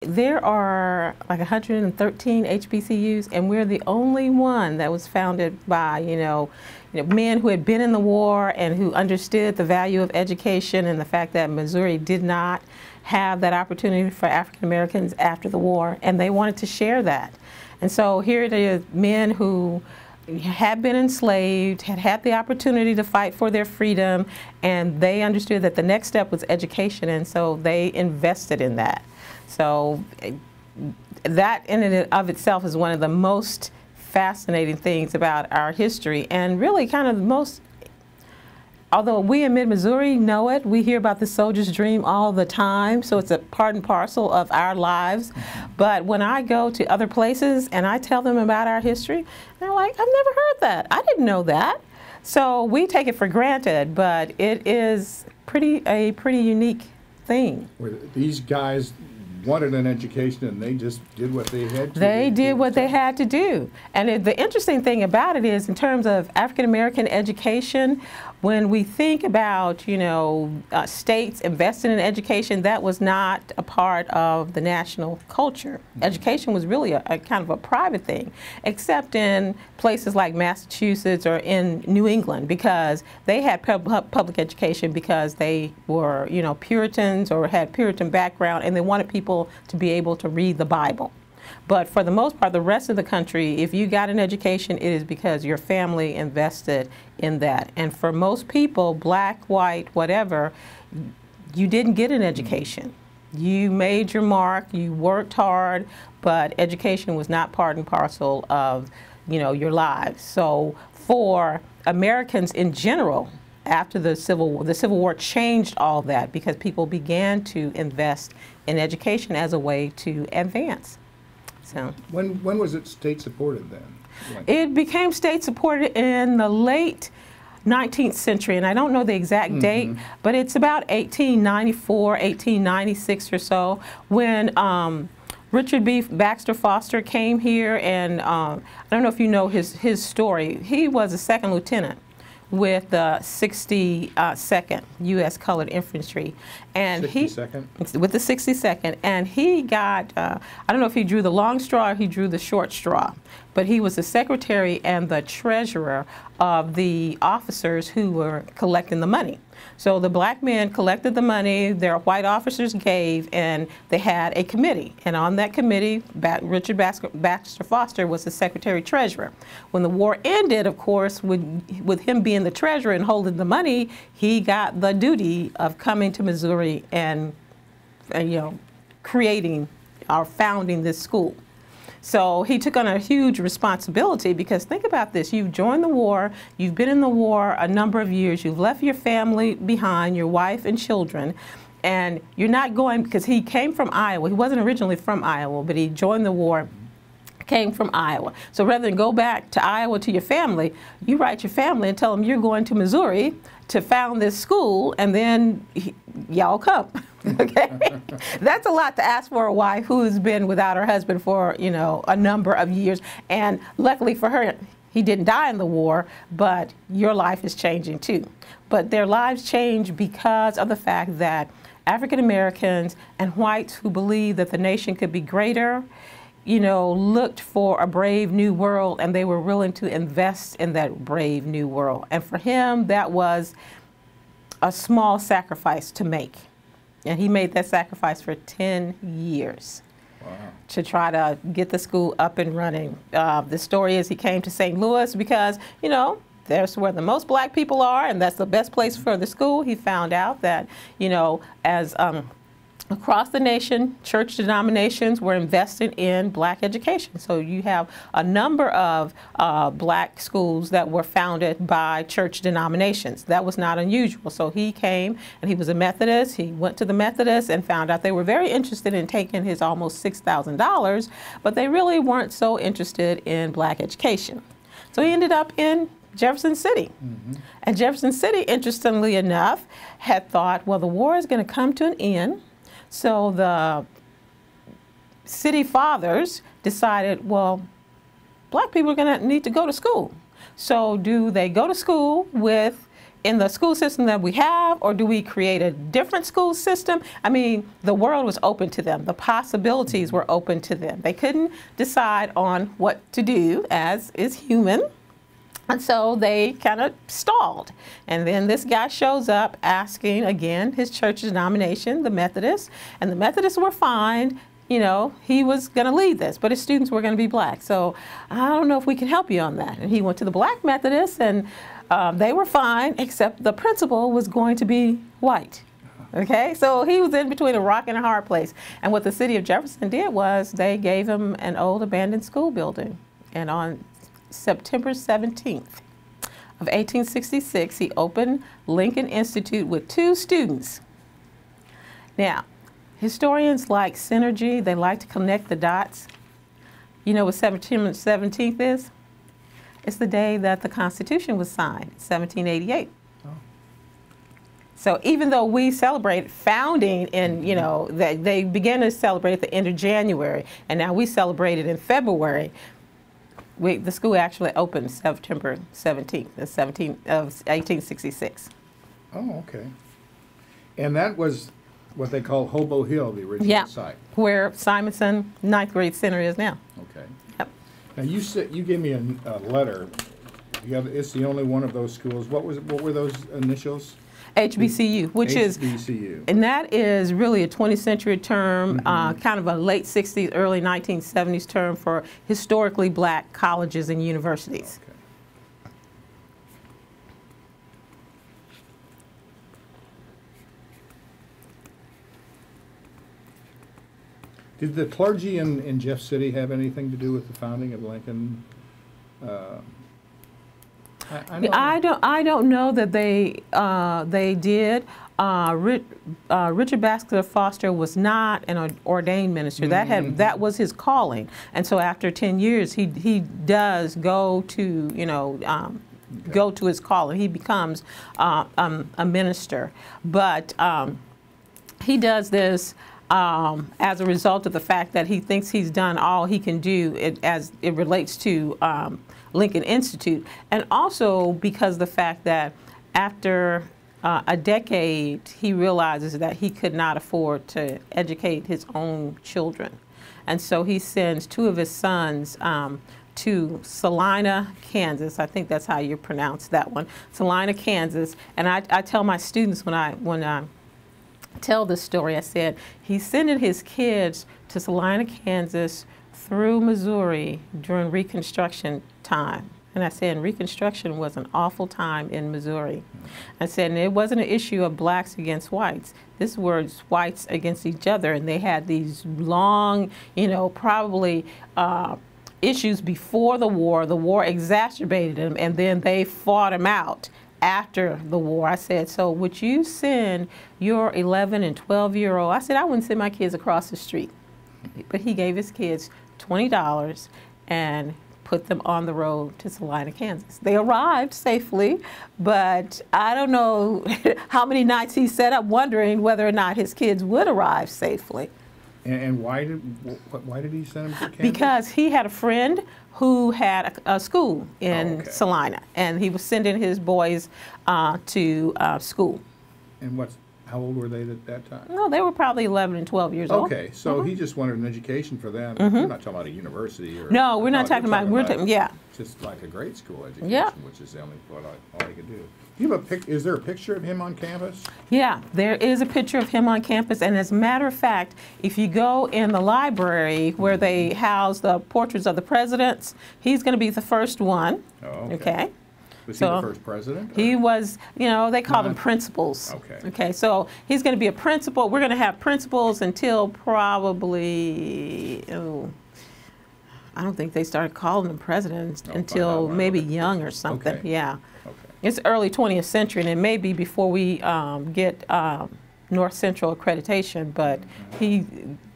There are like 113 HBCUs, and we're the only one that was founded by, men who had been in the war and who understood the value of education and the fact that Missouri did not have that opportunity for African Americans after the war, and they wanted to share that. And so here it is, men who had been enslaved, had had the opportunity to fight for their freedom, and they understood that the next step was education, and so they invested in that. So that in and of itself is one of the most fascinating things about our history, and really kind of the most, although we in mid-Missouri know it, we hear about the soldier's dream all the time, so it's a part and parcel of our lives. But when I go to other places and I tell them about our history, they're like, I've never heard that. I didn't know that. So we take it for granted, but it is a pretty unique thing. Were these guys wanted an education and they just did what they had to. They did what they had to do. And the interesting thing about it is, in terms of African American education, when we think about, states investing in education, that was not a part of the national culture. Education was really a kind of a private thing, except in places like Massachusetts or in New England, because they had public education because they were, Puritans or had Puritan background, and they wanted people to be able to read the Bible. But for the most part, the rest of the country, if you got an education, it is because your family invested in that. And for most people, black, white, whatever, you didn't get an education. You made your mark, you worked hard, but education was not part and parcel of, your lives. So for Americans in general, after the Civil War changed all that because people began to invest in education as a way to advance. So, when was it state supported then? It became state supported in the late 19th century, and I don't know the exact date, but it's about 1894, 1896 or so, when Richard B. Baxter Foster came here, and I don't know if you know his story. He was a second lieutenant with the 62nd U.S. Colored Infantry, and with the 62nd, and he got, I don't know if he drew the long straw or he drew the short straw, but he was the secretary and the treasurer of the officers who were collecting the money. So the black men collected the money, their white officers gave, and they had a committee. And on that committee, Richard Baxter Foster was the secretary-treasurer. When the war ended, of course, with him being the treasurer and holding the money, he got the duty of coming to Missouri and creating or founding this school. So he took on a huge responsibility, because think about this, you've joined the war, you've been in the war a number of years, you've left your family behind, your wife and children, and you're not going, because he came from Iowa. He wasn't originally from Iowa, but he joined the war, came from Iowa. So rather than go back to Iowa to your family, you write your family and tell them you're going to Missouri to found this school, and then y'all come. Okay, that's a lot to ask for a wife who's been without her husband for a number of years. And luckily for her, he didn't die in the war, but your life is changing too. But their lives change because of the fact that African Americans and whites who believed that the nation could be greater, looked for a brave new world, and they were willing to invest in that brave new world. And for him, that was a small sacrifice to make. And he made that sacrifice for 10 years. Wow. To try to get the school up and running. The story is he came to St. Louis because, there's where the most black people are, and that's the best place for the school. He found out that, as across the nation, church denominations were investing in black education. So you have a number of black schools that were founded by church denominations. That was not unusual. So he came, and he was a Methodist. He went to the Methodists and found out they were very interested in taking his almost $6,000, but they really weren't so interested in black education. So he ended up in Jefferson City. And Jefferson City, interestingly enough, had thought, well, the war is going to come to an end. So the city fathers decided, well, black people are going to need to go to school. So do they go to school with, in the school system that we have, or do we create a different school system? I mean, the world was open to them. The possibilities were open to them. They couldn't decide on what to do, as is human. And so they kind of stalled. And then this guy shows up asking, again, his church's denomination, the Methodists, and the Methodists were fine. You know, he was going to lead this, but his students were going to be black. So I don't know if we can help you on that. And he went to the black Methodists, and they were fine, except the principal was going to be white. Okay, so he was in between a rock and a hard place. And what the city of Jefferson did was they gave him an old abandoned school building. And on September 17th of 1866, he opened Lincoln Institute with 2 students. Now, historians like synergy. They like to connect the dots. You know what September 17th is? It's the day that the Constitution was signed, 1788. Oh. So even though we celebrate founding in, you know, they began to celebrate at the end of January, and now we celebrate it in February, the school actually opened September 17th, of 1866. Oh, okay. And that was what they call Hobo Hill, the original site. Where Simonson 9th grade center is now. Okay. Yep. Now you said you gave me a letter. It's the only one of those schools. What were those initials? HBCU, which HBCU. and that is really a 20th century term, kind of a late 60s, early 1970s term for historically black colleges and universities. Okay. Did the clergy in Jeff City have anything to do with the founding of Lincoln? I don't know that they did. Richard Baxter Foster was not an ordained minister. That was his calling, and so after 10 years, he does go to go to his calling. He becomes a minister, but he does this as a result of the fact that he thinks he's done all he can do as it relates to Lincoln Institute, and also because of the fact that after a decade, he realizes that he could not afford to educate his own children. And so he sends 2 of his sons to Salina, Kansas. I think that's how you pronounce that one, Salina, Kansas. And I tell my students when I tell this story, I said, he's sending his kids to Salina, Kansas through Missouri during Reconstruction time. And I said, Reconstruction was an awful time in Missouri. I said, and it wasn't an issue of blacks against whites. This was whites against each other, and they had these long, probably issues before the war. The war exacerbated them, and then they fought them out after the war. I said, so would you send your 11 and 12-year-old? I said, I wouldn't send my kids across the street. But he gave his kids $20 and put them on the road to Salina, Kansas. They arrived safely, but I don't know how many nights he sat up wondering whether or not his kids would arrive safely. And why did he send them to Kansas? Because he had a friend who had a school in Salina, and he was sending his boys to school. And how old were they at that time? No, they were probably 11 and 12 years old. Okay, so he just wanted an education for them. We're not talking about a university. No, we're not talking about, just like a grade school education, which is the only all he could do. Is there a picture of him on campus? Yeah, there is a picture of him on campus, and as a matter of fact, if you go in the library where they house the portraits of the presidents, he's going to be the first one. Oh, okay. Was he the first president? He was, they call them principals. Okay, so he's going to be a principal. We're going to have principals until probably, I don't think they started calling them presidents until maybe Young or something. Okay. Yeah. Okay. It's early 20th century, and it may be before we get North Central accreditation, but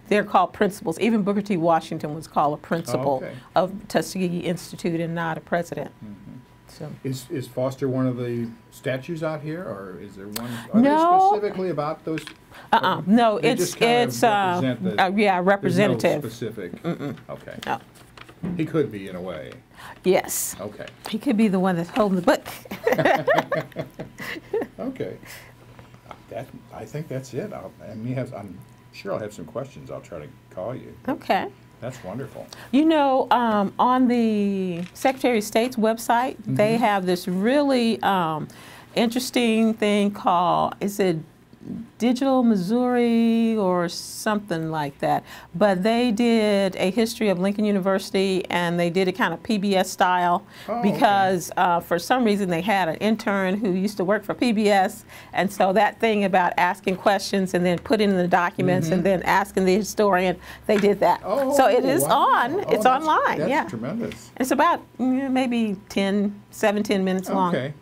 they're called principals. Even Booker T. Washington was called a principal of Tuskegee Institute and not a president. So. Is Foster one of the statues out here, or is there one? Are they specifically about those? No, it's representative. There's no specific. Okay. No. He could be, in a way. Yes. Okay. He could be the one that's holding the book. Okay. I think that's it. I'm sure I'll have some questions. I'll try to call you. Okay. That's wonderful. You know, on the Secretary of State's website, they have this really interesting thing called, is it Digital Missouri or something like that? But they did a history of Lincoln University, and they did it kind of PBS style because for some reason they had an intern who used to work for PBS, and so that thing about asking questions and then putting in the documents and then asking the historian, they did that. So it is on. It's online. That's tremendous. It's about maybe 7-10 minutes long. Okay.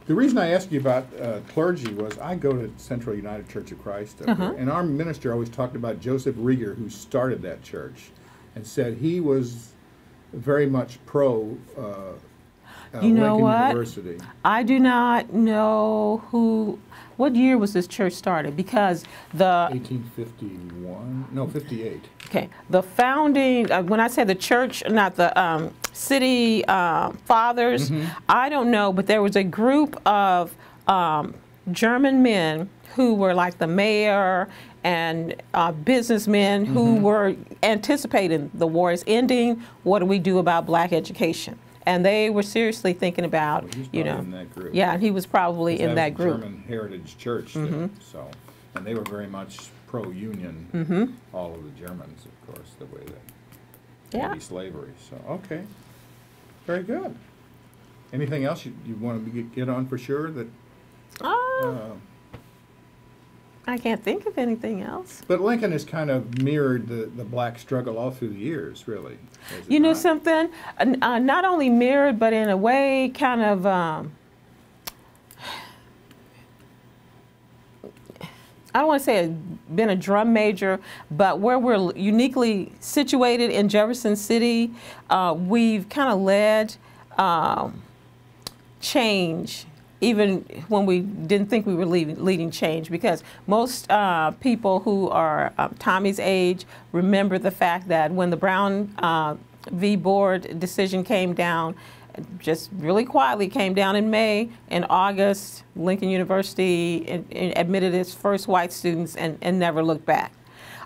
The reason I asked you about clergy was I go to Central United Church of Christ, and our minister always talked about Joseph Rieger, who started that church, and said he was very much pro you know Lincoln what? University. I do not know what year was this church started, because the 1851, no, 58. Okay, the founding, when I say the church, not the city fathers, I don't know, but there was a group of German men who were like the mayor and businessmen who were anticipating the war is ending. What do we do about black education? And they were seriously thinking about, you know, in that group. Yeah, he was probably in that group. German Heritage Church, so, and they were very much pro-union, all of the Germans, of course, the way that anti-slavery. So, okay, very good. Anything else you want to get on for sure? That I can't think of anything else. But Lincoln has kind of mirrored the black struggle all through the years, really. You know something? Not only mirrored, but in a way kind of, I don't want to say been a drum major, but where we're uniquely situated in Jefferson City, we've kind of led change, even when we didn't think we were leading change, because most people who are Tommy's age remember the fact that when the Brown v. Board decision came down, just really quietly came down in May. In August, Lincoln University admitted its first white students and never looked back.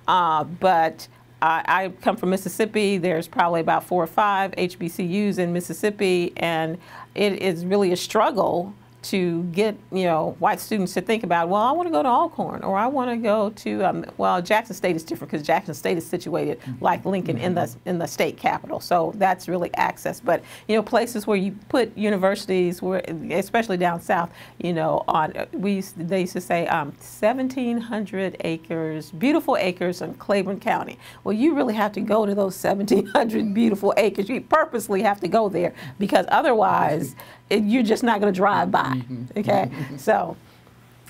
But I come from Mississippi. There's probably about 4 or 5 HBCUs in Mississippi, and it is really a struggle to get, you know, white students to think about, well, I want to go to Alcorn, or I want to go to, well, Jackson State is different because Jackson State is situated like Lincoln in the state capital, so that's really access. But you know, places where you put universities, where, especially down south, you know, they used to say 1,700 acres, beautiful acres in Claiborne County. Well, you really have to go to those 1,700 beautiful acres. You purposely have to go there because otherwise, you're just not going to drive by, okay? So,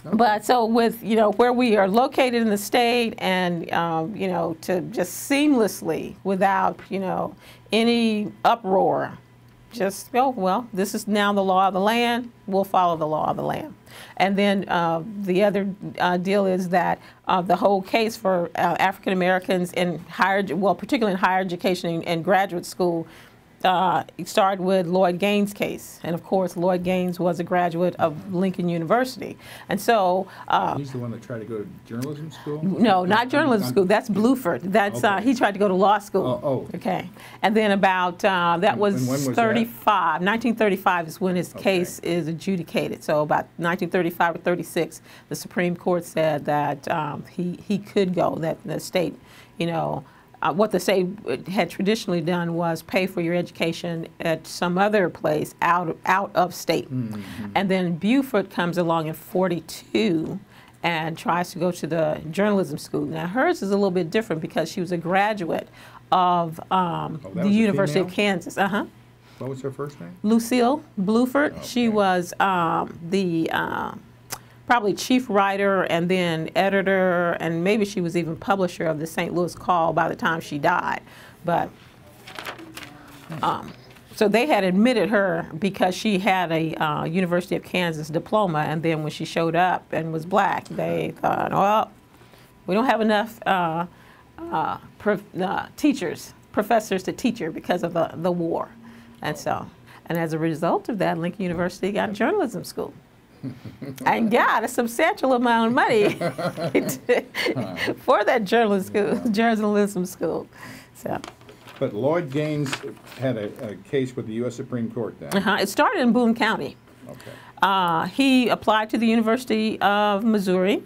but so with, you know, where we are located in the state and, you know, to just seamlessly, without, you know, any uproar, just go, well, this is now the law of the land, we'll follow the law of the land. And then the other deal is that the whole case for African Americans in particularly in higher education and graduate school, it started with Lloyd Gaines' case, and of course Lloyd Gaines was a graduate of Lincoln University, and so he's the one that tried to go to journalism school. No, not journalism school. That's Bluford. That's he tried to go to law school. Okay, and then about that was 1935 is when his case is adjudicated. So about 1935 or 36, the Supreme Court said that he could go. That the state, you know. What the state had traditionally done was pay for your education at some other place out of state. And then Buford comes along in 42 and tries to go to the journalism school. Now hers is a little bit different because she was a graduate of the University of Kansas. What was her first name? Lucille Bluford. Okay. She was the probably chief writer and then editor, and maybe she was even publisher of the St. Louis Call by the time she died. But so they had admitted her because she had a University of Kansas diploma, and then when she showed up and was black, they thought, well, we don't have enough teachers, professors to teacher because of the war. And so, and as a result of that, Lincoln University got a journalism school. And got a substantial amount of money for that journalism school. So. But Lloyd Gaines had a case with the U.S. Supreme Court then? It started in Boone County. Okay. He applied to the University of Missouri,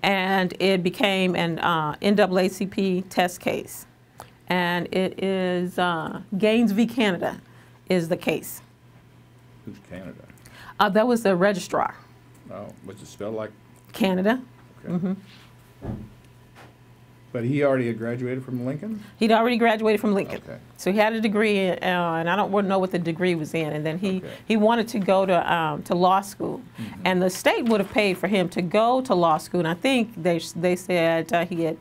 and it became an NAACP test case. And it is Gaines v. Canada is the case. Who's Canada? That was the registrar. Oh, was it spelled like? Canada. Okay. Mm-hmm. But he already had graduated from Lincoln? He'd already graduated from Lincoln. Okay. So he had a degree, and I don't know what the degree was in. And then he wanted to go to law school. Mm-hmm. And the state would have paid for him to go to law school. And I think they said he had,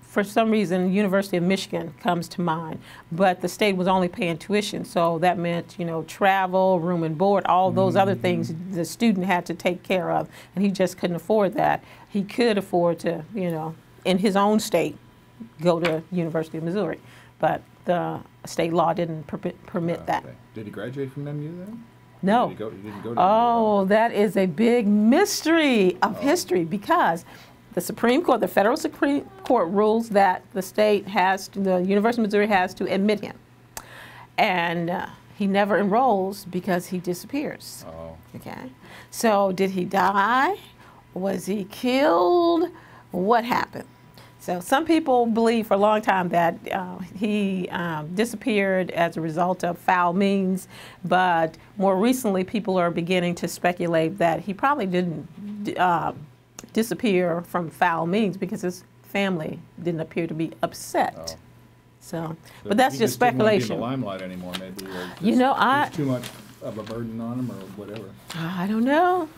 for some reason, University of Michigan comes to mind. But the state was only paying tuition. So that meant, travel, room and board, all those other things the student had to take care of. And he just couldn't afford that. He could afford to, in his own state, go to University of Missouri. But the state law didn't permit that. Did he graduate from MU then? No. He didn't go to MU. That is a big mystery of history, because the Supreme Court, the federal Supreme Court rules that the University of Missouri has to admit him. And he never enrolls because he disappears. Oh. Okay. So did he die? Was he killed? What happened? So some people believe for a long time that he disappeared as a result of foul means, but more recently people are beginning to speculate that he probably didn't disappear from foul means because his family didn't appear to be upset. Oh. So but that's just speculation. He didn't want to be in the limelight anymore, maybe. Or there's too much of a burden on him, or whatever. I don't know.